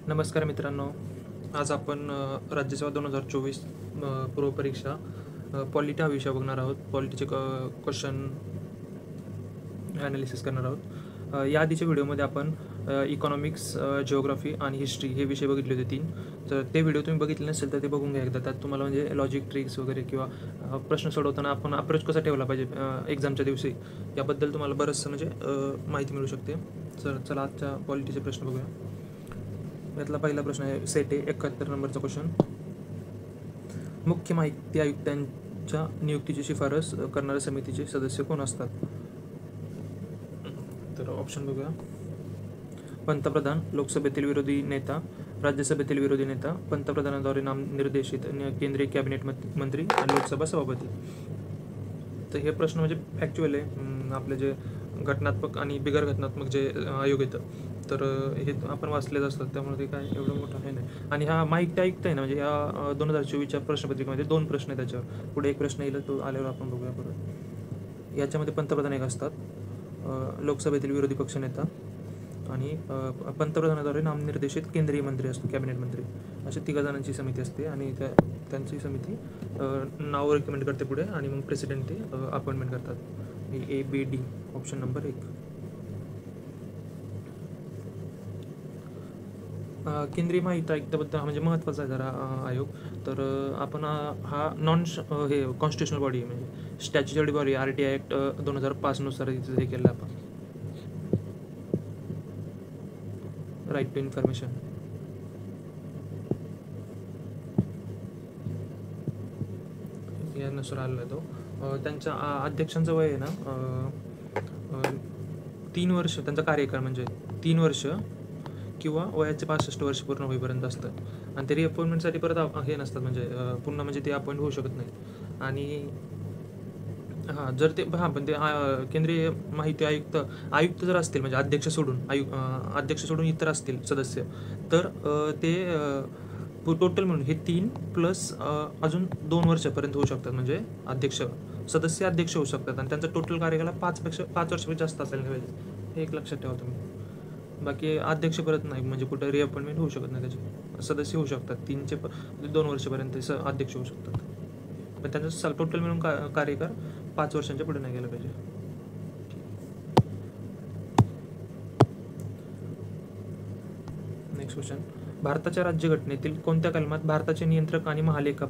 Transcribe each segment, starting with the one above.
नमस्कार मित्रांनो. आज आपण राज्यसेवा 2024 पूर्वपरीक्षा पॉलिटी हा विषय बघणार आहोत. पॉलिटीचे क्वेश्चन ॲनालिसिस करणार आहोत. या आधीच्या व्हिडिओमध्ये आपण इकॉनॉमिक्स, जिओग्राफी आणि हिस्ट्री हे विषय बघितले होते 3. तर ते व्हिडिओ तुम्ही बघितले नसेल तर ते बघून घ्या एकदा. त्यात तुम्हाला म्हणजे लॉजिक ट्रिक्स वगैरे किंवा प्रश्न सोडवताना आपण अप्रोच कसा ठेवला पाहिजे एक्झामच्या दिवशी याबद्दल तुम्हाला बरंचसं म्हणजे माहिती मिळू शकते. चला आजच्या पॉलिटीचे प्रश्न बघूया. यातला पहिला प्रश्न आहे सेट 71 नंबरचा क्वेश्चन. मुख्य माहिती आयुक्तांच्या नियुक्तीची शिफारस करणाऱ्या समितीचे सदस्य कोण असतात? तर ऑप्शन बघूया. पंतप्रधान, लोकसभेतील विरोधी नेता, राज्यसभेतील विरोधी नेता, पंतप्रधानाद्वारे नामनिर्देशित केंद्रीय कॅबिनेट मंत्री आणि लोकसभा सभापती. तर हे प्रश्न म्हणजे फॅक्च्युअल आहे. आपले जे घटनात्मक आणि बिगर घटनात्मक जे आयोग येतं तर हे आपण वाचलेच असतात, त्यामुळे ते काय एवढं मोठं आहे नाही. आणि हा माहिती आयुक्त आहे ना, म्हणजे ह्या 2024च्या प्रश्नपत्रिकेमध्ये 2 प्रश्न आहेत. त्याच्यावर पुढे एक प्रश्न येईल, तो आल्यावर आपण बघूया परत. याच्यामध्ये पंतप्रधान एक असतात, लोकसभेतील विरोधी पक्षनेता आणि पंतप्रधानाद्वारे नामनिर्देशित केंद्रीय मंत्री असतो, कॅबिनेट मंत्री. अशा 3 जणांची समिती असते आणि त्यांची समिती नाव रेकमेंड करते पुढे आणि मग प्रेसिडेंट ते अपॉइंटमेंट करतात. ABD option number 1. केंद्रीय माहिती आयुक्ताबद्दल म्हणजे महत्त्वाचा आहे जरा आयोग. तर आपण हा हे कॉन्स्टिट्युशनल बॉडी आहे, म्हणजे स्टॅच्युटरी बॉडी. RTI ॲक्ट 2005 नुसार हे केलं आपण. Right to information. यानुसार आलेला तो. त्यांच्या अध्यक्षांचं वय आहे ना 3 वर्ष. त्यांचा कार्यकाळ म्हणजे 3 वर्ष किंवा वयाचे 65 वर्ष पूर्ण होईपर्यंत असतं. आणि ते रिअपॉइंटमेंटसाठी परत हे नसतात, म्हणजे पुन्हा म्हणजे ते अपॉइंट होऊ शकत नाहीत. आणि जर ते पण ते केंद्रीय माहिती आयुक्त जर असतील, म्हणजे अध्यक्ष सोडून इतर असतील सदस्य, तर ते टोटल म्हणून हे 3 प्लस अजून 2 वर्षापर्यंत होऊ शकतात. म्हणजे सदस्य अध्यक्ष होऊ शकतात आणि त्यांचा टोटल कार्यकाळ 5 वर्षापेक्षा जास्त असायला पाहिजे. हे एक लक्षात ठेवा तुम्ही. बाकी अध्यक्ष परत नाही, म्हणजे कुठं रिअपॉइंटमेंट होऊ शकत नाही. त्याचे सदस्य होऊ शकतात 2 वर्षापर्यंत अध्यक्ष होऊ शकतात. पण त्यांचा टोटल मिळून कार्यकाळ 5 वर्षांच्या पुढे नाही गेला पाहिजे. Next question. भारताच्या राज्यघटनेतील कोणत्या कलमात भारताचे नियंत्रक आणि महालेखा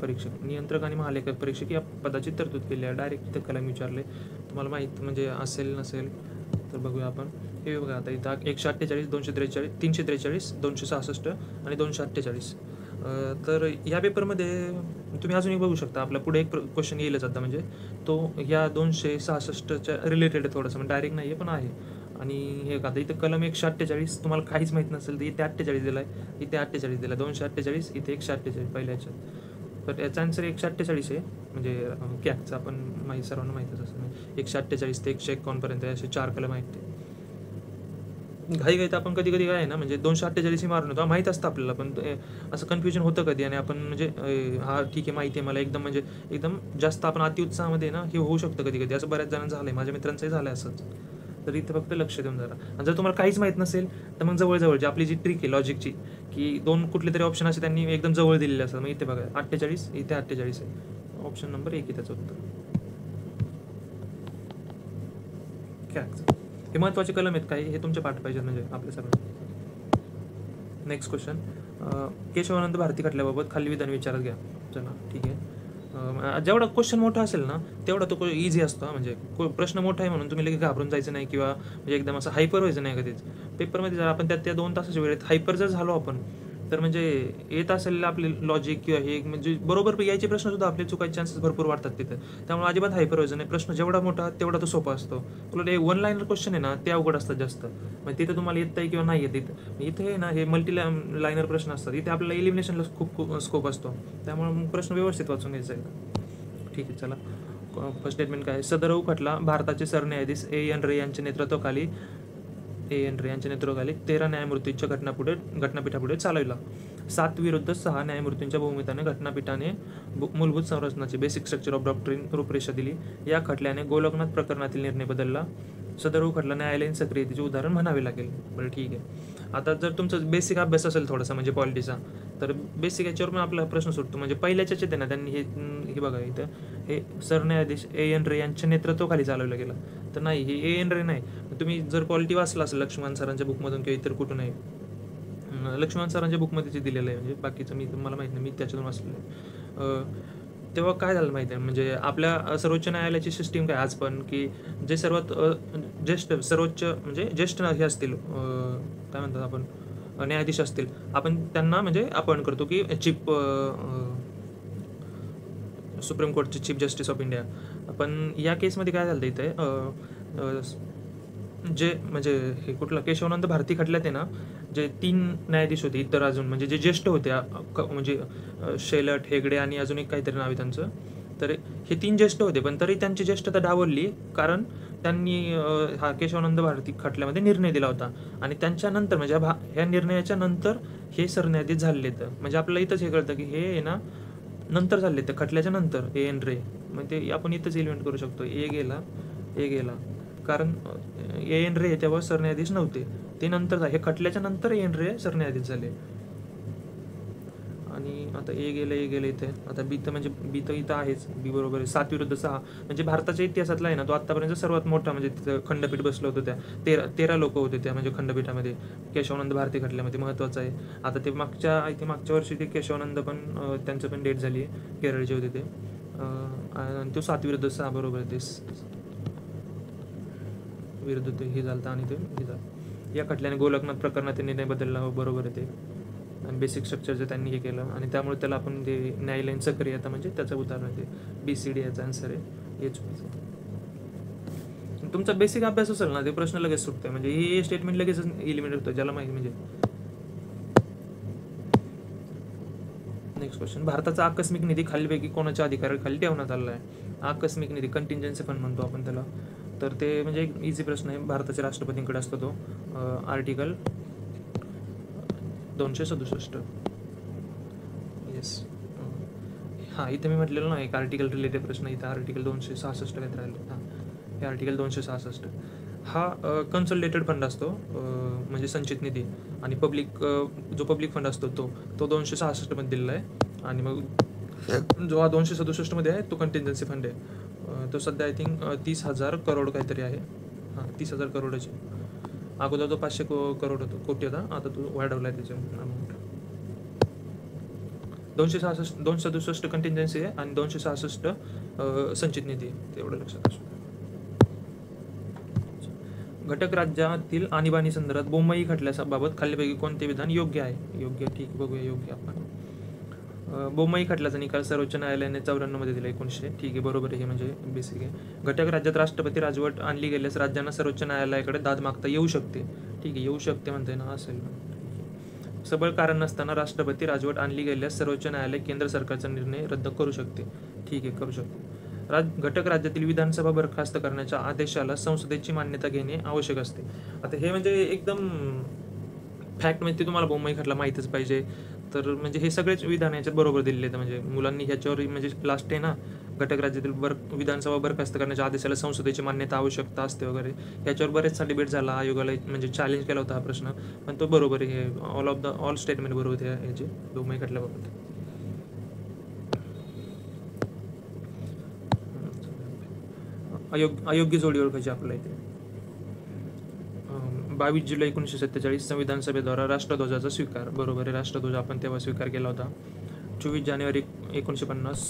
परीक्षक या पदाची तरतूद केली आहे? डायरेक्ट इथं कलम विचारले. तुम्हाला माहीत म्हणजे असेल नसेल तर बघूया आपण. हे बघा आता इथं 148, 243, 343, 266 आणि 248. तर या पेपरमध्ये तुम्ही अजून एक बघू शकता. आपला पुढे एक क्वेश्चन येईलच आता, म्हणजे तो या 266च्या रिलेटेड आहे थोडंसं, म्हणजे डायरेक्ट नाही आहे पण आहे. आणि हे आता इथं कलम 148 तुम्हाला काहीच माहीत नसेल तर इथे 48 दिला आहे, इथे 48 दिला, 248, इथे 148 पहिल्या ह्याच्यात. तर याचा आन्सर 148 आहे. म्हणजे कॅकचं आपण सर्वांना माहीतच असं. 148 ते 151 पर्यंत असे 4 कलम आहेत. ते घाईत आपण कधी काय आहे ना, म्हणजे 248 मारून येतो, माहीत असतं आपल्याला, पण असं कन्फ्युजन होतं कधी. आणि आपण म्हणजे हा ठीक आहे माहिती आहे मला एकदम जास्त आपण अतिउत्साहामध्ये ना हे होऊ शकतं कधी. असं बऱ्याच जणांचं झालं आहे, माझ्या मित्रांचंही झालं आहे असंच. तर इथं फक्त लक्ष देऊन जरा. आणि जर तुम्हाला काहीच माहीत नसेल तर मग जवळची आपली जी ट्रिक आहे लॉजिकची, की 2 कुठले तरी ऑप्शन असे त्यांनी एकदम जवळ दिलेले असतात. मग इथे बघा 48, इथे 48 आहे. ऑप्शन नंबर 1 आहे त्याचं उत्तर. हे महत्त्वाचे कलम आहेत काही, हे तुमचे पाठ पाहिजेत म्हणजे आपल्या सर्वांना. Next question. केशवानंद भारती खटल्याबाबत खाली विधान विचारात घ्या. चला ठीक आहे. जेवढा क्वेश्चन मोठा असेल ना तेवढा तो इझी असतो. म्हणजे प्रश्न मोठा आहे म्हणून तुम्ही लगेच घाबरून जायचं नाही किंवा म्हणजे एकदम असं हायपर व्हायचं नाही कधीच. पेपरमध्ये जर आपण त्या 2 तासाच्या वेळेत हायपर जर झालो आपण, तर म्हणजे येत असेल आपले लॉजिक किंवा हे म्हणजे बरोबर यायचे प्रश्न सुद्धा आपले चुकायचे चान्सेस भरपूर वाढतात तिथं. त्यामुळे अजिबात हायपर व्हायचं नाही. प्रश्न जेवढा मोठा तेवढा तो सोपा असतो. तुला ते 1 लाईनर क्वेश्चन आहे ना ते अवघड असतात जास्त. म्हणजे तिथं तुम्हाला येत आहे किंवा नाही येत. इथे आहे ना हे मल्टी लाईनर प्रश्न असतात. इथे आपल्याला एलिमिनेशनला खूप स्कोप असतो. त्यामुळे मग प्रश्न व्यवस्थित वाचून घ्यायचा आहे. ठीक आहे चला. फर्स्ट स्टेटमेंट काय आहे? सदर खटला भारताचे सरन्यायाधीश A.N. रे यांच्या नेतृत्वाखाली 13 न्यायमूर्तींच्या घटनापीठापुढे चालवला. 7 विरुद्ध 6 न्यायमूर्तींच्या बहुमताने घटनापीठाने मूलभूत संरचनाची बेसिक स्ट्रक्चर ऑफ डॉक्ट्रिन रूपरेषा दिली. या खटल्याने गोलकनाथ प्रकरणातील निर्णय बदलला. सदर खटला न्यायालयीन सक्रियतेचे उदाहरण म्हणावे लागेल. बरं ठीक आहे. आता जर तुमचं बेसिक अभ्यास असेल थोडासा म्हणजे पॉलिटीचा, तर बेसिक याच्यावर पण आपला प्रश्न सुटतो. म्हणजे पहिल्याच्याच येते ना, त्यांनी हे बघा इथं हे सरन्यायाधीश A.N. रे यांच्या नेतृत्वाखाली चालवलं गेलं. तर नाही, हे A.N. रे नाही. तुम्ही जर पॉलिटी वाचला असेल लक्ष्मण सरांच्या बुकमधून किंवा इतर कुठूनही, लक्ष्मण सरांच्या बुकमध्ये जे दिलेलं आहे, म्हणजे बाकीचं मला माहीत नाही, मी त्याच्यातून वाचलेलं आहे. तेव्हा काय झालं माहिती आहे, म्हणजे आपल्या सर्वोच्च न्यायालयाची सिस्टीम काय आज पण, की जे सर्वात ज्येष्ठ सर्वोच्च म्हणजे ज्येष्ठ हे असतील, काय म्हणतात आपण, न्यायाधीश असतील, आपण त्यांना म्हणजे अपॉइंट करतो की चीफ सुप्रीम कोर्टचे चीफ जस्टिस ऑफ इंडिया. पण या केसमध्ये काय झालं इथे, जे म्हणजे हे कुठला केशवानंद भारती खटल्यात आहे ना, जे 3 न्यायाधीश होते इतर अजून म्हणजे जे ज्येष्ठ होते, म्हणजे शेलट, हेगडे आणि अजून एक काहीतरी नाव आहे त्यांचं. तर हे 3 ज्येष्ठ होते, पण तरी त्यांची ज्येष्ठता डावलली, कारण त्यांनी हा केशवानंद भारती खटल्यामध्ये निर्णय दिला होता. आणि त्यांच्यानंतर म्हणजे ह्या निर्णयाच्या नंतर हे सरन्यायाधीश झालेले. तर म्हणजे आपल्याला इथंच हे कळतं की हे आहे ना नंतर झाले, तर खटल्याच्या नंतर A.N. रे. म्हणजे आपण इथंच एलिमेंट करू शकतो, ए गेला कारण A.N. रे तेव्हा सरन्यायाधीश नव्हते, ते नंतर हे खटल्याच्या नंतर A.N. रे सरन्यायाधीश झाले. आणि आता ए गेले इथे. आता बी तर म्हणजे बी तर इथं आहेच, बी बरोबर आहे. 7-6 म्हणजे भारताच्या इतिहासातला आहे ना तो आत्तापर्यंत सर्वात मोठा, म्हणजे तिथं खंडपीठ बसलं होतं, त्या 13 लोक होते त्या म्हणजे खंडपीठामध्ये केशवानंद भारती खटल्यामध्ये. महत्त्वाचं आहे. आता ते मागच्या वर्षी ते केशवानंद पण त्यांचं पण डेट झाली आहे, केरळचे होते ते. आणि तो 7-6 बरोबर आहे, ते विरुद्ध ते हे झालं आणि ते हे झालं. या खटल्याने गोलकनाथ प्रकरणात निर्णय बदलला, बरोबर आहे ते. आणि बेसिक स्ट्रक्चरचं त्यांनी हे केलं आणि त्यामुळे त्याला आपण ते न्यायालयीन सक्रियता म्हणजे त्याचं उदाहरण ते BCD याचा आन्सर आहे. हे चुकीचं. तुमचा बेसिक अभ्यास असेल ना, ते प्रश्न लगेच सुटतंय, म्हणजे हे स्टेटमेंट लगेच एलिमिनेट होतं ज्याला माहिती. म्हणजे नेक्स्ट क्वेश्चन, भारताचा आकस्मिक निधी खालीलपैकी कोणाच्या अधिकाराखाली ठेवण्यात आलेला आहे? आकस्मिक निधी कंटिंजन्सी फंड म्हणतो आपण त्याला. तर ते म्हणजे एक इझी प्रश्न आहे, भारताच्या राष्ट्रपतींकडे असतो तो. आर्टिकल 267. येस. हां, इथे मी म्हटलेलं ना एक आर्टिकल रिलेटेड प्रश्न, इथं आर्टिकल 266 काय राहिलं. हां, हे आर्टिकल 266 हा कन्सॉलिडेटेड फंड असतो, म्हणजे संचित निधी. आणि जो पब्लिक फंड असतो तो 266 मध्ये दिलेला आहे. आणि मग जो हा 267 मध्ये आहे तो कंटिन्जन्सी फंड आहे. तो सध्या आय थिंक 30,000 करोड काहीतरी आहे. हां, 30,000 करोडाची. अगोदर तो 500 करोड कोटी होता, आता तो वाढवला आहे त्याची अमाऊंट. 267 कंटिन्जन्सी आहे आणि 266 संचित निधी आहे, तेवढं लक्षात असू. घटक राज्यातील आणीबाणी संदर्भात बोंबई खटल्याबाबत खालीलपैकी कोणते विधान योग्य आहे? योग्य, ठीक, बघूया योग्य आपण. बोंबई खटल्याचा निकाल सर्वोच्च न्यायालयाने 94 मध्ये दिला, 1900. ठीक आहे, बरोबर आहे, हे म्हणजे बेसिक आहे. घटक राज्यात राष्ट्रपती राजवट आणली गेल्यास राज्यांना सर्वोच्च न्यायालयाकडे दाद मागता येऊ शकते. ठीक आहे, येऊ शकते म्हणते ना, असेल. सबळ कारण नसताना राष्ट्रपती राजवट आणली गेल्यास सर्वोच्च न्यायालय केंद्र सरकारचा निर्णय रद्द करू शकते. ठीक आहे, करू शकते. घटक राज्यातील विधानसभा बरखास्त करण्याच्या आदेशाला संसदेची मान्यता घेणे आवश्यक असते. आता हे म्हणजे एकदम फॅक्ट, म्हणजे ते तुम्हाला बोंबई खटला माहीतच पाहिजे. तर म्हणजे हे सगळेच विधान याच्यात बरोबर दिलेले आहेत. म्हणजे मुलांनी ह्याच्यावर म्हणजे लास्ट आहे ना, घटक राज्यातील विधानसभा बरखास्त करण्याच्या आदेशाला संसदेची मान्यता आवश्यकता असते वगैरे, याच्यावर बरेचसा डिबेट झाला. आयोगाला म्हणजे चॅलेंज केला होता हा प्रश्न, पण तो बरोबर आहे. ऑल स्टेटमेंट बरोबर होते याचे बोंबई खटल्याबाबत. अयोग्य जोडी ओळखायची आपल्याला इथे. 22 जुलै 1947 संविधान सभेद्वारा राष्ट्रध्वजाचा स्वीकार. बरोबर आहे, राष्ट्रध्वज आपण तेव्हा स्वीकार केला होता. 24 जानेवारी 1950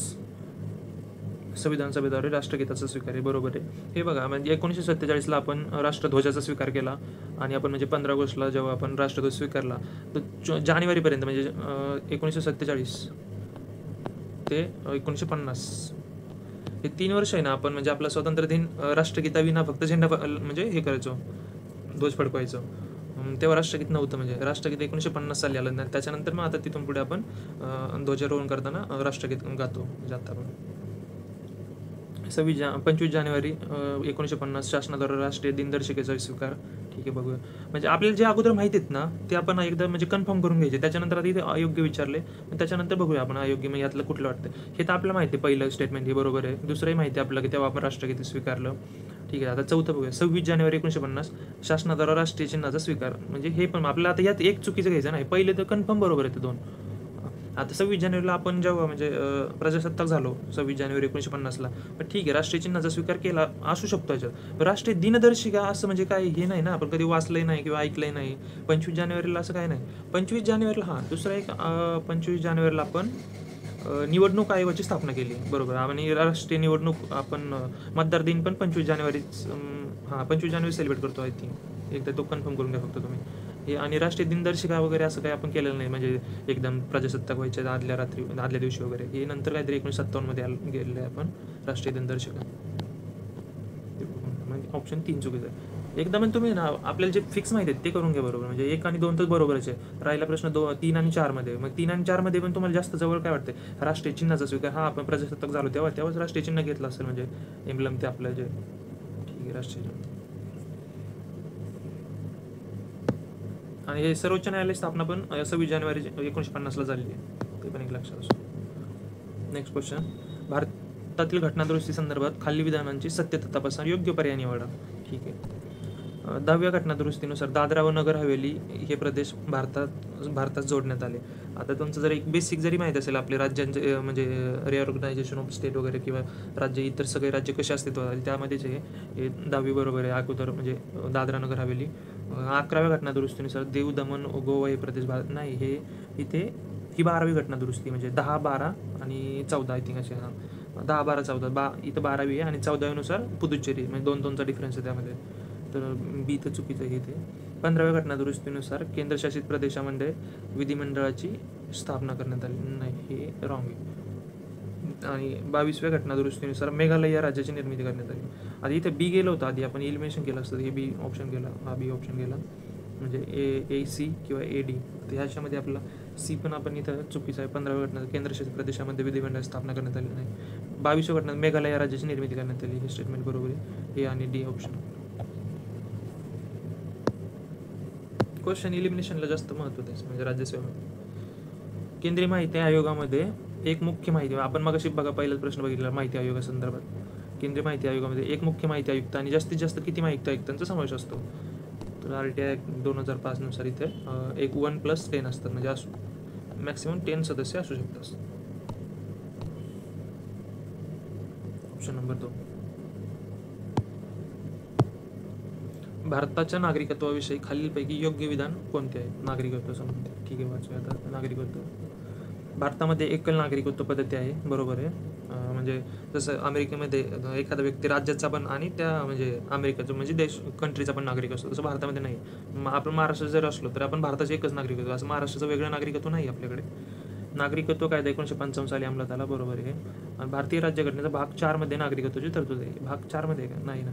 संविधान सभेद्वारे राष्ट्रगीताचा स्वीकार आहे. बरोबर आहे. हे बघा, म्हणजे 1947ला आपण राष्ट्रध्वजाचा स्वीकार केला आणि आपण म्हणजे 15 ऑगस्टला जेव्हा आपण राष्ट्रध्वज स्वीकारला, तर जानेवारीपर्यंत म्हणजे 1947 ते 1950 हे 3 वर्ष आहे ना, आपण म्हणजे आपला स्वातंत्र्य दिन राष्ट्रगीताविना फक्त झेंडा म्हणजे हे करायचो, ध्वज फडकवायचं. तेव्हा राष्ट्रगीत नव्हतं, म्हणजे राष्ट्रगीत 1950 साली आलं. त्याच्यानंतर मग आता तिथून पुढे आपण ध्वजारोहण करताना राष्ट्रगीत गातो. जाता आपण 25 जानेवारी 1950 शासनाद्वारे राष्ट्रीय दिनदर्शिकेचा स्वीकार. ठीक आहे, बघूया. म्हणजे आपल्याला जे अगोदर माहिती आहेत ना, ते आपण एकदा म्हणजे कन्फर्म करून घ्यायचे. त्याच्यानंतर आता इथे अयोग्य विचारले, त्याच्यानंतर बघूया आपण अयोग्य म्हणजे यातलं कुठलं वाटतं. हे तर आपल्याला माहिती आहे, पहिलं स्टेटमेंट हे बरोबर आहे. दुसरंही माहिती आहे आपल्याला की तेव्हा आपण राष्ट्रगीत स्वीकारलं. ठीक आहे. आता चौथं बघूया. 26 जानेवारी 1950 शासनाद्वारा राष्ट्रीय चिन्हाचा स्वीकार. म्हणजे हे पण आपल्याला आता यात एक चुकीचं घ्यायचं नाही. पहिले तर कन्फर्म बरोबर आहे ते दोन. आता 26 जानेवारीला आपण जेव्हा म्हणजे प्रजासत्ताक झालो 26 जानेवारी 1950ला, पण ठीक आहे राष्ट्रीय चिन्हाचा स्वीकार केला असू शकतो याच्यात. पण राष्ट्रीय दिनदर्शिका असं म्हणजे काय हे नाही ना, आपण कधी वाचलंही नाही किंवा ऐकलंही नाही. 25 जानेवारीला असं काय नाही. 25 जानेवारीला हां दुसरा एक 25 जानेवारीला आपण निवडणूक आयोगाची स्थापना केली, बरोबर. आणि राष्ट्रीय निवडणूक आपण मतदार दिन पण 25 जानेवारीच 25 जानेवारी सेलिब्रेट करतो आय थिंक. एकदा तो कन्फर्म करून घ्या फक्त तुम्ही हे. आणि राष्ट्रीय दिनदर्शिका वगैरे असं काही आपण केलेलं नाही, म्हणजे एकदम प्रजासत्ताक व्हायच्या आदल्या दिवशी वगैरे. हे नंतर काहीतरी 1957मध्ये गेलेलं आहे आपण राष्ट्रीय दिनदर्शिका. म्हणजे ऑप्शन 3 चुकीचं आहे. एकदा पण तुम्ही ना आपल्याला जे फिक्स माहिती आहेत ते करून घ्या, बरोबर. म्हणजे 1 आणि 2 तर बरोबरच आहे. राहिला प्रश्न 3 आणि 4 मध्ये. मग 3 आणि 4 मध्ये पण तुम्हाला जास्त जवळ काय वाटते, राष्ट्रीय चिन्हाचा स्वीकार. हा आपण प्रजासत्ताक झालो तेव्हाच राष्ट्रीय चिन्ह घेतलं असेल, म्हणजे एम्ब्लम ते आपलं जे ठीक आहे राष्ट्रीय चिन्ह. आणि हे सर्वोच्च न्यायालय स्थापना पण 26 जानेवारी 1950ला झालेली आहे, ते पण एक लक्षात असो. Next question. भारतातील घटनादुरुस्ती संदर्भात खालील विधानांची सत्यता तपासणार योग्य पर्याय निवडा. ठीक आहे. 10व्या घटनादुरुस्तीनुसार दादरा व नगर हवेली हे प्रदेश भारतात जोडण्यात आले. आता तुमचं जर एक बेसिक जरी माहीत असेल आपले राज्यांचे म्हणजे रिऑर्गनायझेशन ऑफ स्टेट वगैरे किंवा इतर सगळे राज्य कसे अस्तित्वात आले त्यामध्येच हे 10वी बरोबर आहे अगोदर, म्हणजे दादरा नगर हवेली. 11व्या घटनादुरुस्तीनुसार दीव दमण गोवा हे प्रदेश नाही, हे इथे ही 12वी घटनादुरुस्ती, म्हणजे 10, 12 आणि 14 आय थिंक असे. 10, 12, 14 इथं 12वी आहे आणि 14वीनुसार पुदुच्चेरी, म्हणजे 2-2चा डिफरन्स आहे त्यामध्ये. तर बी तर चुकीचं आहे ते. 15व्या घटनादुरुस्तीनुसार केंद्रशासित प्रदेशामध्ये विधिमंडळाची स्थापना करण्यात आली नाही, हे रॉंग आहे. आणि 22व्या घटनादुरुस्तीनुसार मेघालय या राज्याची निर्मिती करण्यात आली. आधी इथे बी गेलं होतं, आधी आपण इलिमिनेशन केलं असतं, हे बी ऑप्शन गेला, हा बी ऑप्शन गेला, म्हणजे ए सी किंवा ए डी. तर ह्याच्यामध्ये आपला सी पण आपण इथं चुकीचं आहे. 15व्या घटना केंद्रशासित प्रदेशामध्ये विधिमंडळाची स्थापना करण्यात आली नाही. 22व्या घटना मेघालय या राज्याची निर्मिती करण्यात आली, हे स्टेटमेंट बरोबर आहे, ए आणि डी ऑप्शन. क्वेश्चन इलिमिनेशनला जास्त महत्त्व द्यायचं, म्हणजे राज्यसेवेमध्ये. केंद्रीय माहिती आयोगामध्ये एक मुख्य माहिती, आपण मगाशी बघा पहिलाच प्रश्न बघितला माहिती आयोगासंदर्भात. केंद्रीय माहिती आयोगामध्ये एक मुख्य माहिती आयुक्त आणि जास्तीत जास्त किती माहिती आयुक्तांचा समावेश असतो. तर RTI 2005 नुसार इथे एक 1+10 असतात, म्हणजे मॅक्सिमम 10 सदस्य असू शकतात. Option number 2. भारताच्या नागरिकत्वाविषयी खालीलपैकी योग्य विधान कोणते आहे नागरिकत्व संबंधित. ठीक आहे, वाचूया आता. नागरिकत्व. भारतामध्ये एकल नागरिकत्व पद्धती आहे, बरोबर आहे. म्हणजे जसं अमेरिकेमध्ये एखादा व्यक्ती राज्याचा पण आणि त्या म्हणजे अमेरिकेचं म्हणजे कंट्रीचा पण नागरिक असतो, तसं भारतामध्ये नाही. आपण महाराष्ट्रात जर असलो तर आपण भारताचे एकच नागरिकत्व, असं महाराष्ट्राचं वेगळं नागरिकत्व नाही आपल्याकडे. नागरिकत्व कायदा 1955 साली अंमलात आला, बरोबर आहे. आणि भारतीय राज्यघटनेचा भाग 4 मध्ये नागरिकत्वाची तरतूद आहे. भाग 4 मध्ये का नाही ना,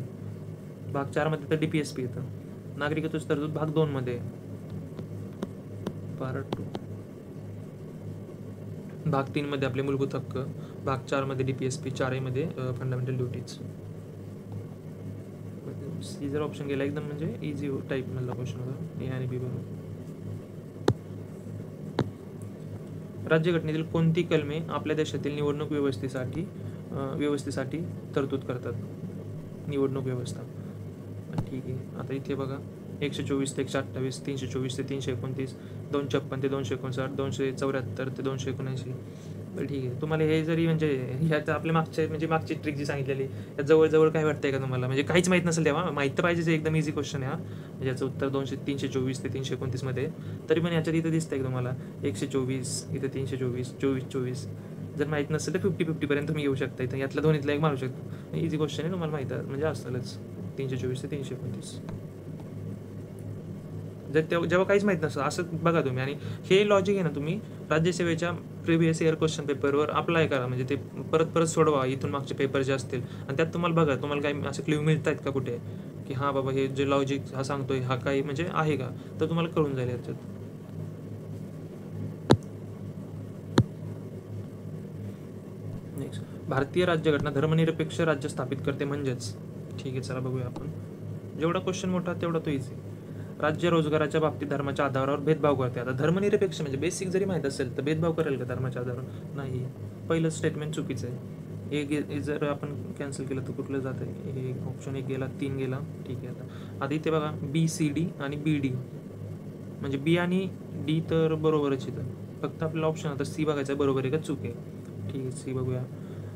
भाग 4 मध्ये तर DPSP येतं. नागरिकत्वाची तरतूद भाग 2 मध्ये, पार्ट 2. भाग 3 मध्ये आपले मूलभूत हक्क, भाग 4 मध्ये DPSP, 4A मध्ये फंडामेंटल ड्युटीज. सी जर ऑप्शन गेला एकदम म्हणजे इझी टाईप मधला क्वेश्चन होता, ए आणि बी बरोबर. राज्यघटनेतील कोणती कलमे आपल्या देशातील निवडणूक व्यवस्थेसाठी तरतूद करतात. निवडणूक व्यवस्था. ठीक आहे. आता इथे बघा 124 ते 128, 324 ते 329, 256 ते 259, 274 ते 279. बरं ठीक आहे. तुम्हाला हे जरी म्हणजे ह्याचं आपल्या मागची ट्रिक जी सांगितलेली त्या जवळ काय वाटतंय का तुम्हाला, म्हणजे काहीच माहीत नसेल तेव्हा माहीत तर पाहिजेच. एकदम इझी क्वेश्चन आहे हा, म्हणजे याचं उत्तर 324 ते 329 मध्ये. तरी पण याच्यात इथं दिसतंय का तुम्हाला 124, इथे 324, 24. जर माहीत नसेल तर 50-50 पर्यंत तुम्ही येऊ शकता. इथं यातल्या दोन्हीतला एक मारू शकतो. इझी क्वेश्चन आहे, तुम्हाला माहीत आहे म्हणजे असेलच. 324 ते 329 जेव्हा काहीच माहीत नसतं असं बघा तुम्ही. आणि हे लॉजिक आहे ना, तुम्ही राज्यसेवेच्या प्रिव्हियस इयर क्वेश्चन पेपरवर अप्लाय करा, म्हणजे ते परत सोडवा इथून मागचे पेपर जे असतील, आणि त्यात तुम्हाला बघा तुम्हाला काही असे क्ल्यू मिळत आहेत का कुठे, की हां बाबा हे जे लॉजिक हा सांगतोय हा काही म्हणजे आहे का, तर तुम्हाला कळून जाईल याच्यात. नेक्स्ट. भारतीय राज्यघटना धर्मनिरपेक्ष राज्य स्थापित करते म्हणजेच. ठीक आहे, चला बघूया आपण. जेवढा क्वेश्चन मोठा तेवढा तो इझी. राज्य रोजगाराच्या बाबतीत धर्माच्या आधारावर भेदभाव करते. आता धर्मनिरपेक्ष म्हणजे बेसिक जरी माहीत असेल तर भेदभाव करेल का धर्माच्या आधारावर, नाही. पहिलं स्टेटमेंट चुकीचं आहे. हे जर आपण कॅन्सल केलं तर कुठलं जातं आहे, हे ऑप्शन 1 गेला, 3 गेला. ठीक आहे. आता इथे बघा BCD आणि BD, म्हणजे बी आणि डी तर बरोबरच इथं, फक्त आपल्याला ऑप्शन आता सी बघायचं आहे बरोबर आहे का चूक आहे. ठीक आहे, सी बघूया.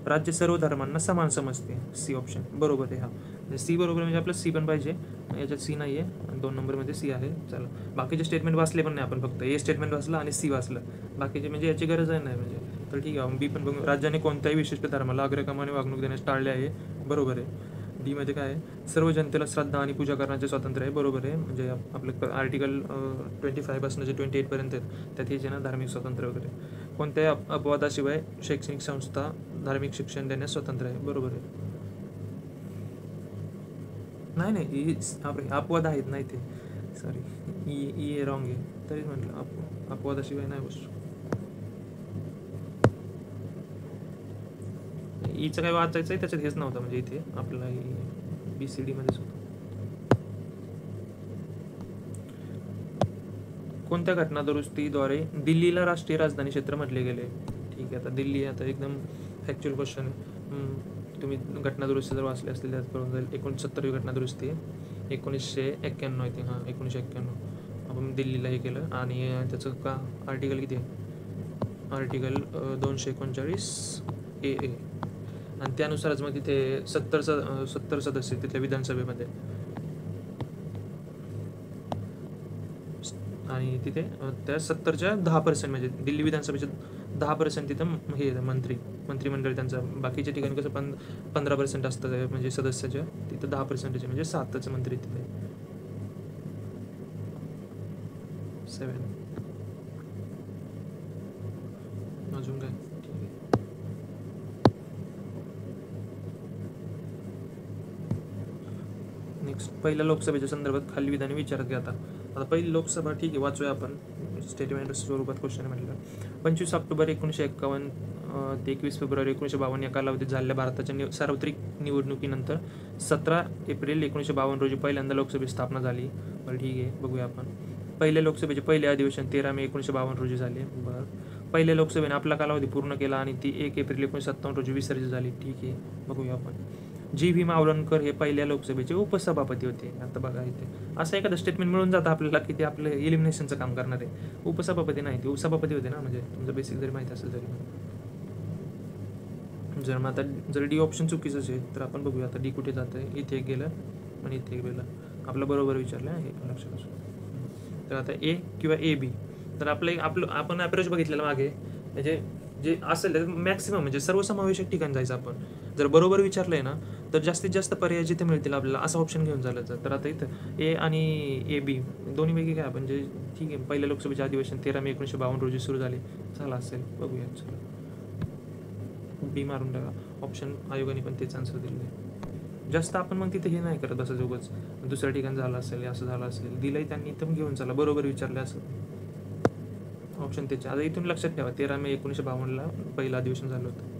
राज्य सर्व धर्मांना समान समजते, सी ऑप्शन बरोबर आहे. हा सी बरोबर म्हणजे आपलं सी पण पाहिजे, याच्यात सी नाही आहे आणि 2 नंबरमध्ये सी आहे. चला, बाकीचे स्टेटमेंट वाचले पण नाही आपण, फक्त ए स्टेटमेंट वाचलं आणि सी वाचलं, बाकीचे म्हणजे याची गरज आहे नाही म्हणजे. तर ठीक आहे, बी पण बघू. राज्याने कोणत्याही विशिष्ट धर्माला अग्रक्रमाने वागणूक देण्यास टाळले आहे, बरोबर आहे. डीमध्ये काय आहे, सर्व जनतेला श्रद्धा आणि पूजा करण्याचे स्वातंत्र्य आहे, बरोबर आहे. म्हणजे आपलं आर्टिकल 25 जे 28पर्यंत आहेत त्यात हेच आहे ना, धार्मिक स्वातंत्र्य वगैरे. कोणत्याही अपवादाशिवाय शैक्षणिक संस्था धार्मिक शिक्षण देण्यास स्वतंत्र आहे, बरोबर आहे. नाही अपवाद आहेत नाही ते, सॉरी, ई रॉंग आहे, तरी म्हटलं अपवादाशिवाय नाही गोष्ट. ईचं काय वाचायचं आहे त्याच्यात हेच नव्हतं, म्हणजे इथे आपला BCD मध्येच होतं. कोणत्या घटना दुरुस्तीद्वारे दिल्लीला राष्ट्रीय राजधानी क्षेत्र म्हटले गेले. ठीक आहे, आता दिल्ली आता एकदम फॅक्च्युअल क्वेश्चन आहे. तुम्ही घटना दुरुस्ती जर वाचले असतील त्यात करून जाईल. 69वी घटना दुरुस्ती आहे, 1991 आहे ती. हां, 1991 आपण दिल्लीला हे केलं. आणि त्याचं का आर्टिकल किती आहे, आर्टिकल 239A आणि त्यानुसारच मग तिथे 70 सदस्य तिथल्या विधानसभेमध्ये. आणि तिथे त्या 70च्या 10% म्हणजे दिल्ली विधानसभेच्या 10% तिथं हे मंत्रिमंडळ त्यांचं. बाकीच्या ठिकाणी कसं 15% असतं म्हणजे सदस्याच्या, तिथं 10% म्हणजे 7च मंत्री तिथे. 7 अजून काय. ठीक आहे, नेक्स्ट, पहिल्या लोकसभेच्या संदर्भात खालील विधाने विचारात घ्या. आता पहिली लोकसभा ठीक आहे, वाचूया आपण, स्टेटमेंट स्वरूपात क्वेश्चन म्हटलं. 25 ऑक्टोबर 1951 ते 21 फेब्रुवारी 1952 या कालावधीत झालेल्या भारताच्या सार्वत्रिक निवडणुकीनंतर 17 एप्रिल 1952 रोजी पहिल्यांदा लोकसभेची स्थापना झाली. बरं ठीक आहे, बघूया आपण. पहिल्या लोकसभेचे पहिले अधिवेशन 13 मे 1952 रोजी झाले. बरं, पहिल्या लोकसभेने आपला कालावधी पूर्ण केला आणि ती 1 एप्रिल 1957 रोजी विसर्जित झाली. ठीक आहे, बघूया आपण. जी व्ही मावळणकर हे पहिल्या लोकसभेचे उपसभापती होते. आता बघा इथे असं एखादं स्टेटमेंट मिळून जातं आपल्याला की ते आपलं इलिमिनेशनचं काम करणार आहे. उपसभापती नाही, ते उपसभापती होते ना, म्हणजे तुमचं बेसिक जरी माहीत असेल तरी. जर मग आता जर डी ऑप्शन चुकीचंच आहे तर आपण बघूया आता डी कुठे जातं आहे. इथे एक गेलं आणि इथे एक गेलं, आपलं बरोबर विचारलं आहे, हे लक्षात असू. तर आता ए किंवा AB, तर आपण ॲप्रोच बघितलेलं मागे, म्हणजे जे असेल मॅक्सिमम म्हणजे सर्वसमावेशक ठिकाणी जायचं आपण. जर बरोबर विचारलं आहे ना तर जास्तीत जास्त पर्याय जिथे मिळतील आपल्याला असं ऑप्शन घेऊन चालायचं. तर आता इथं ए आणि AB दोन्हीपैकी काय आपण जे ठीक आहे, पहिल्या लोकसभेचे अधिवेशन 13 मे 1952 रोजी सुरू झाले, झालं असेल, बघूया. चला, बी मारून टाका. ऑप्शन आयोगाने पण तेच आन्सर दिले. जास्त आपण मग तिथे हे नाही करत असं जोगच दुसऱ्या ठिकाणी झालं असेल, असं झालं असेल, दिलंय त्यांनी तर घेऊन चला, बरोबर विचारलं असं ऑप्शन त्याच्या. आता इथून लक्षात ठेवा 13 मे 1952 पहिलं अधिवेशन झालं होतं.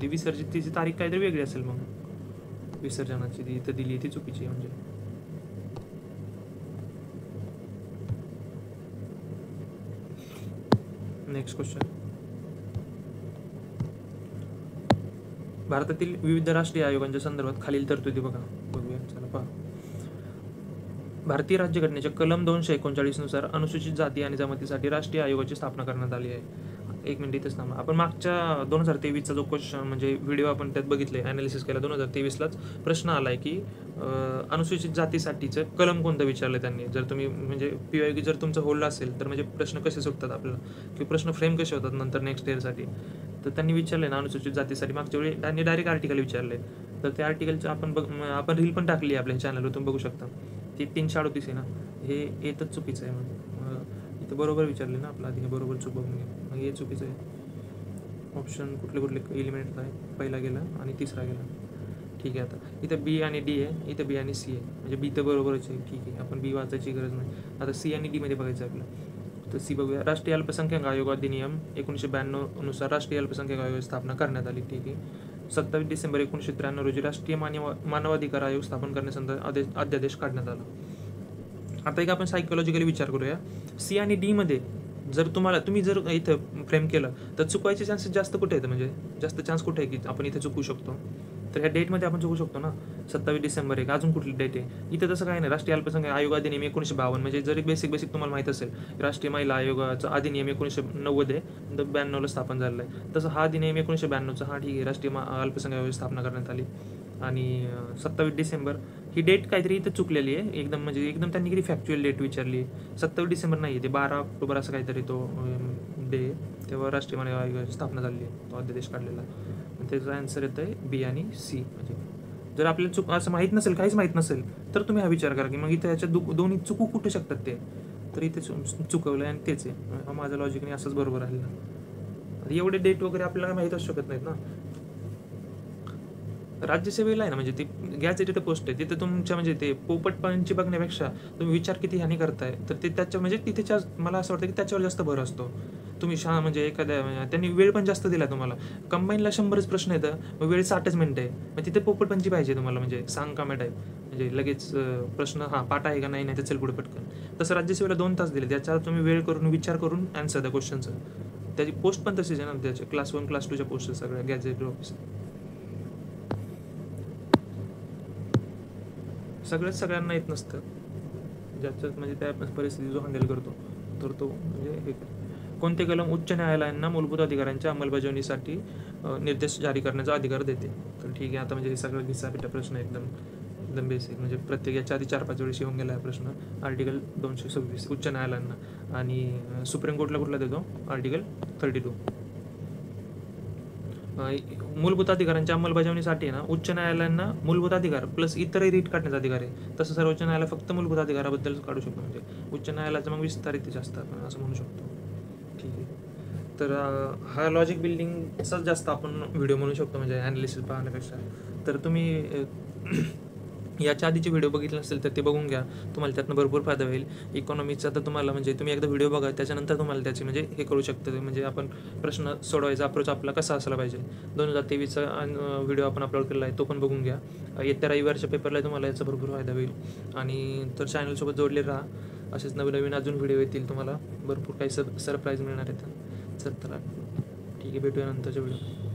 ती विसर्जित तिची तारीख काहीतरी वेगळी असेल, मग विसर्जनाची ती इथं दिली ती चुकीची आहे. म्हणजे नेक्स्ट क्वेश्चन, भारतातील विविध राष्ट्रीय आयोगांच्या संदर्भात खालील तरतुदी बघूया. चला पहा. भारतीय राज्यघटनेच्या कलम 239 नुसार अनुसूचित जाती आणि जमातीसाठी राष्ट्रीय आयोगाची स्थापना करण्यात आली आहे. 1 मिनिट इथंच थांबा. आपण मागच्या 2023चा जो क्वेश्चन म्हणजे व्हिडिओ आपण त्यात बघितले, ॲनालिसिस केला, 2023लाच प्रश्न आला आहे की अनुसूचित जातीसाठीचं कलम कोणतं विचारलं त्यांनी. जर तुम्ही म्हणजे PYQ जर तुमचं होल्ड असेल तर म्हणजे प्रश्न कसे सुटतात आपल्याला किंवा प्रश्न फ्रेम कसे होतात नंतर नेक्स्ट इयरसाठी, तर त्यांनी विचारले ना अनुसूचित जातीसाठी. मागच्या वेळी त्यांनी डायरेक्ट आर्टिकल विचारले, तर त्या आर्टिकलचं आपण रील पण टाकली आपल्या चॅनलवर, तुम्ही बघू शकता. ते 338 आहे ना, हे येतच चुकीचं आहे. मग इथं बरोबर विचारले ना आपला आधी, हे बरोबर चूक बघून घ्या. मग हे चुकीचं आहे. ऑप्शन कुठले एलिमेंट आहे, पहिला गेला आणि तिसरा गेला. ठीक आहे, आता इथं B आणि D आहे, इथं B आणि C आहे, म्हणजे B तर बरोबरच आहे. ठीक आहे, आपण B वाचायची गरज नाही. आता C आणि D मध्ये बघायचं आपलं. तर C बघूया. राष्ट्रीय अल्पसंख्याक आयोग अधिनियम 1992 नुसार राष्ट्रीय अल्पसंख्याक आयोगाची स्थापना करण्यात आली. ठीक आहे. 27 डिसेंबर 1993 रोजी राष्ट्रीय मानवाधिकार आयोग स्थापन करण्यासंदर्भात अध्यादेश काढण्यात आला. आता एक आपण सायकोलॉजिकली विचार करूया. C आणि D मध्ये जर तुम्ही जर इथं फ्रेम केलं तर चुकवायचे चान्सेस जास्त कुठे आहेत, म्हणजे जास्त चान्स कुठे आहे की आपण इथे चुकू शकतो. तर ह्या डेटमध्ये आपण चुकू शकतो ना. 27 डिसेंबर आहे, अजून कुठली डेट आहे इथं? तसं काही नाही. राष्ट्रीय अल्पसंख्याक आयोग अधिनियम 1952, म्हणजे जरी बेसिक तुम्हाला माहीत असेल, राष्ट्रीय महिला आयोगाचा अधिनियम 1990 आहे, 92ला स्थापन झालेलं आहे. तसं हा अधिनियम 1992चा, हा ठीक आहे, राष्ट्रीय अल्पसंख्याक आयोगाची स्थापना करण्यात आली. आणि 27 डिसेंबर ही डेट काहीतरी इथं चुकलेली आहे एकदम, म्हणजे एकदम त्यांनी किती फॅक्च्युअल डेट विचारली आहे. 27 डिसेंबर नाही, ते 12 ऑक्टोबर असं काहीतरी तो डे, तेव्हा राष्ट्रीय महिला आयोगाची स्थापना झाली आहे, तो अध्यादेश काढलेला. त्याचा आन्सर येतं आहे बी आणि सी. म्हणजे जर आपल्याला असं माहीत नसेल, काहीच माहीत नसेल, तर तुम्ही हा विचार करा की मग इथं याच्या दोन्ही चुकू कुठे शकतात ते, तर इथे चुकवलं आणि तेच आहे. हा माझ्या लॉजिकने असंच बरोबर राहिलं. एवढे डेट वगैरे आपल्याला माहीत असू शकत नाहीत ना. राज्यसेवेला आहे ना, म्हणजे ती गॅझेटेड पोस्ट आहे, तिथे तुमच्या म्हणजे ते पोपटपणची बघण्यापेक्षा तुम्ही विचार किती ह्यानी करताय, तर ते त्याच्या म्हणजे तिथेच्या मला असं वाटतं की त्याच्यावर जास्त भर असतो. तुम्ही म्हणजे एखाद्या त्यांनी वेळ पण जास्त दिला तुम्हाला. कंबाईनला 100च प्रश्न येतं, मग वेळ 60च मिनिटं आहे. मग तिथे पोपटपंची पाहिजे तुम्हाला, म्हणजे सांग कामे टाईप, म्हणजे लगेच प्रश्न पाठ आहे का नाही नाही तर चल पुढे पटकन. तसं राज्यसेवेला 2 तास दिले, त्याच्यावर तुम्ही वेळ करून विचार करून आन्सर द्या क्वेश्चनचं. त्याची पोस्ट पण तशीच आहे ना, त्याच्या क्लास 1 क्लास 2च्या पोस्ट सगळ्या गॅझेटेड ऑफिसर. सगळ्यांना येत नसतं, ज्याच्यात म्हणजे त्या परिस्थिती जो हँडल करतो तर तो म्हणजे हे. कोणते कलम उच्च न्यायालयांना मूलभूत अधिकारांच्या अंमलबजावणीसाठी निर्देश जारी करण्याचा अधिकार देते? तर ठीक आहे, आता म्हणजे हे सगळं घिसापिटा प्रश्न एकदम बेसिक, म्हणजे प्रत्येक याच्या आधी 4-5 वेळेस येऊन गेला हा प्रश्न. आर्टिकल 226 उच्च न्यायालयांना, आणि सुप्रीम कोर्टला कुठला देतो? आर्टिकल 32. मूलभूत अधिकारांच्या अंमलबजावणीसाठी ना उच्च न्यायालयांना मूलभूत अधिकार प्लस इतरही रीट काढण्याचा अधिकार आहे. तसं सर्वोच्च न्यायालय फक्त मूलभूत अधिकाराबद्दल काढू शकतो, म्हणजे उच्च न्यायालयाचं मग विस्तारित जास्त आपण असं म्हणू शकतो. ठीक आहे, तर हा लॉजिक बिल्डिंगचाच जास्त आपण व्हिडिओ म्हणू शकतो, म्हणजे ॲनालिसिस पाहण्यापेक्षा. तर तुम्ही याच्या आधीचे व्हिडिओ बघितले नसेल तर ते बघून घ्या, तुम्हाला त्यातनं भरपूर फायदा होईल. इकॉनॉमिक्सचा तर तुम्हाला म्हणजे तुम्ही एकदा व्हिडिओ बघा, त्याच्यानंतर तुम्हाला त्याची म्हणजे हे करू शकतं, म्हणजे आपण प्रश्न सोडवायचा अप्रोच आपला कसा असला पाहिजे. 2023चा व्हिडिओ आपण अपलोड केला आहे, तो पण बघून घ्या. येत्या रविवारच्या पेपरला तुम्हाला याचा भरपूर फायदा होईल. आणि तर चॅनलसोबत जोडले राहा, असेच नवीन अजून व्हिडिओ येतील, तुम्हाला भरपूर काही सरप्राईज मिळणार आहेत. चल तर ठीक आहे, भेटूया नंतरच्या व्हिडिओ.